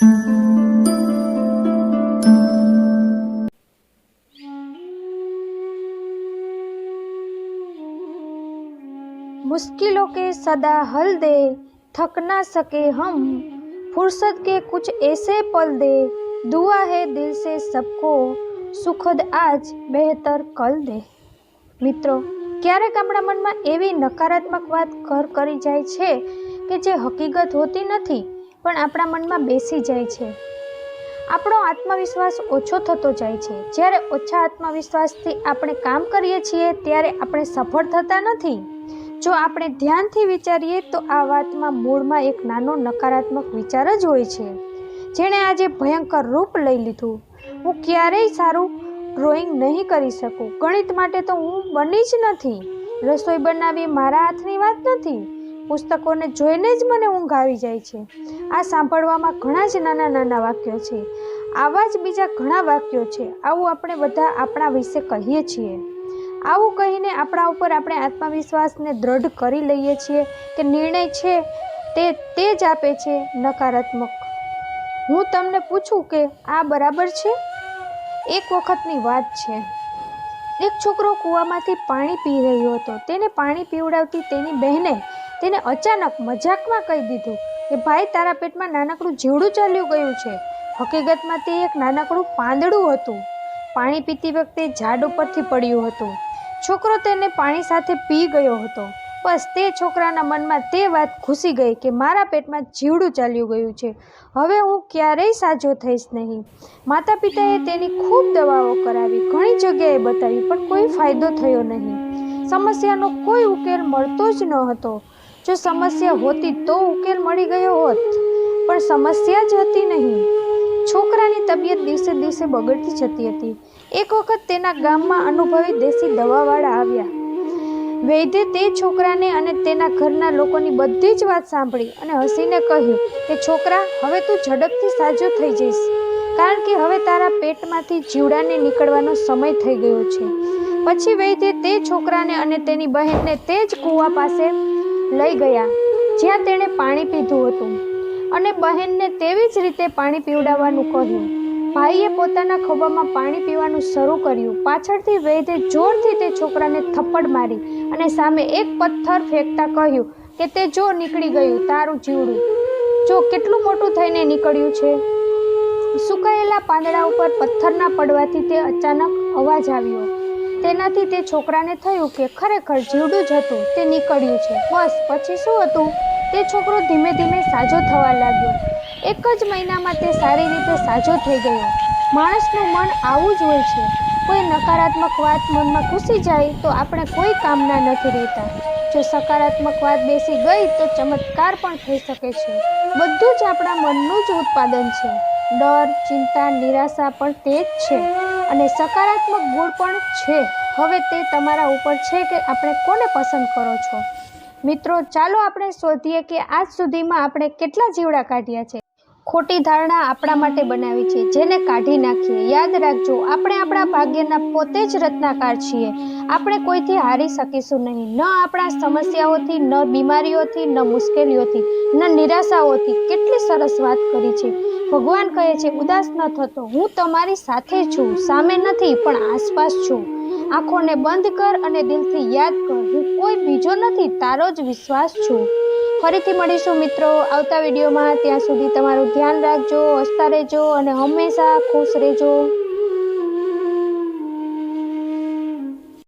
मुश्किलों के सदा हल दे, थक ना सके हम, फुर्सत के कुछ ऐसे पल दे, दुआ है दिल से सबको, સુખદ આજ બહેતર કલ દે। મિત્રો, ક્યારેક આપણા મનમાં એવી નકારાત્મક વાત ઘર કરી જાય છે કે જે હકીકત હોતી નથી પણ આપણા મનમાં બેસી જાય છે। આપણો આત્મવિશ્વાસ ઓછો થતો જાય છે। જ્યારે ઓછા આત્મવિશ્વાસથી આપણે કામ કરીએ છીએ ત્યારે આપણે સફળ થતા નથી। જો આપણે ધ્યાનથી વિચારીએ તો આ વાતમાં મૂળમાં એક નાનો નકારાત્મક વિચાર જ હોય છે, જેણે આજે ભયંકર રૂપ લઈ લીધું। હું ક્યારેય સારું ડ્રોઈંગ નહીં કરી શકું, ગણિત માટે તો હું બની જ નથી, રસોઈ બનાવવી મારા હાથની વાત નથી, પુસ્તકોને જોઈને જ મને ઊંઘ આવી જાય છે। આ સાંભળવામાં ઘણા જ નાના નાના વાક્યો છે। આવા જ બીજા ઘણા વાક્યો છે। આવું આપણે બધા આપણા વિશે કહીએ છીએ। આવું કહીને આપણા ઉપર આપણે આત્મવિશ્વાસને દ્રઢ કરી લઈએ છીએ કે નિર્ણય છે તે જ આપે છે નકારાત્મક। હું તમને પૂછું કે આ બરાબર છે? એક વખતની વાત છે, એક છોકરો કૂવામાંથી પાણી પી રહ્યો હતો। તેને પાણી પીવડાવતી તેની બહેને તેને અચાનક મજાકમાં કહી દીધું કે ભાઈ, તારા પેટમાં નાનકડું જીવડું ચાલ્યું ગયું છે। હકીકતમાં તે એક નાનકડું પાંદડું હતું, પાણી પીતી વખતે ઝાડ ઉપરથી પડ્યું હતું। છોકરો તેને પાણી સાથે પી ગયો હતો। બસ તે છોકરાના મનમાં તે વાત ઘૂસી ગઈ કે મારા પેટમાં જીવડું ચાલ્યું ગયું છે, હવે હું ક્યારેય સાજો થઈશ નહીં। માતા પિતાએ તેની ખૂબ દવાઓ કરાવી, ઘણી જગ્યાએ બતાવી, પણ કોઈ ફાયદો થયો નહીં। સમસ્યાનો કોઈ ઉકેલ મળતો જ ન હતો। જો સમસ્યા હોતી તો ઉકેલ મળી ગયો હોત, પણ સમસ્યા જ હતી નહીં। છોકરાની તબિયત દિવસે દિવસે બગડતી જતી હતી। એક વખત તેના ગામમાં અનુભવી દેશી દવાવાળા આવ્યા। વૈદ્યે તે છોકરાને અને તેના ઘરના લોકોની બધી જ વાત સાંભળી અને હસીને કહ્યું કે છોકરા, હવે તું ઝડપથી સાજો થઈ જઈશ, કારણ કે હવે તારા પેટમાંથી જીવડાને નીકળવાનો સમય થઈ ગયો છે। પછી વૈદ્યે તે છોકરાને અને તેની બહેનને તે જ કૂવા પાસે લઈ ગયા જ્યાં તેણે પાણી પીધું હતું, અને બહેનને તેવી જ રીતે પાણી પીવડાવવાનું કહ્યું। ભાઈએ પોતાના ખોબામાં પાણી પીવાનું શરૂ કર્યું। પાછળથી વૈદ્યે જોરથી તે છોકરાને થપ્પડ મારી અને સામે એક પથ્થર ફેંકતા કહ્યું કે તે જો નીકળી ગયું તારું જીવડું, જો કેટલું મોટું થઈને નીકળ્યું છે। સુકાયેલા પાંદડા ઉપર પથ્થરના પડવાથી તે અચાનક અવાજ આવ્યો। તેનાથી તે છોકરાને થયું કે ખરેખર જીવડું જ હતું, તે નીકળ્યું છે। બસ પછી શું હતું, તે છોકરો ધીમે ધીમે સાજો થવા લાગ્યો। એક જ મહિનામાં તે સારી રીતે સાજો થઈ ગયો। માણસનું મન આવું જ હોય છે, કોઈ નકારાત્મક વાત મનમાં ઘૂસી જાય તો આપણે કોઈ કામના નથી રહેતા। જો સકારાત્મક વાત બેસી ગઈ તો ચમત્કાર પણ થઈ શકે છે। બધું જ આપણા મનનું જ ઉત્પાદન છે। ડર, ચિંતા, નિરાશા પણ તે જ છે, અને સકારાત્મક ગુણ પણ છે। હવે તે તમારા ઉપર છે કે આપણે કોને પસંદ કરો છો। મિત્રો, ચાલો આપણે શોધીએ કે આજ સુધીમાં આપણે કેટલા જીવડા કાઢ્યા છે। ખોટી ધારણા આપણા માટે બનાવી છે, જેને કાઢી નાખીએ। યાદ રાખજો, આપણે આપણા ભાગ્યના પોતે જ રચનાકાર છીએ। આપણે કોઈથી હારી શકીશું નહીં, ન આપણા સમસ્યાઓથી, ન બીમારીઓથી, ન મુશ્કેલીઓથી, ન નિરાશાઓથી। કેટલી સરસ વાત કરી છે। ભગવાન કહે છે, ઉદાસ ન થતો, હું તમારી સાથે છું, સામે નથી પણ આસપાસ છું। આંખોને બંધ કર અને દિલથી યાદ કર, હું કોઈ બીજો નથી, તારો જ વિશ્વાસ છું। ફરીથી મળીશું મિત્રો આવતા વિડીયોમાં। ત્યાં સુધી તમારું ધ્યાન રાખજો, હસતા રહેજો અને હંમેશા ખુશ રહેજો।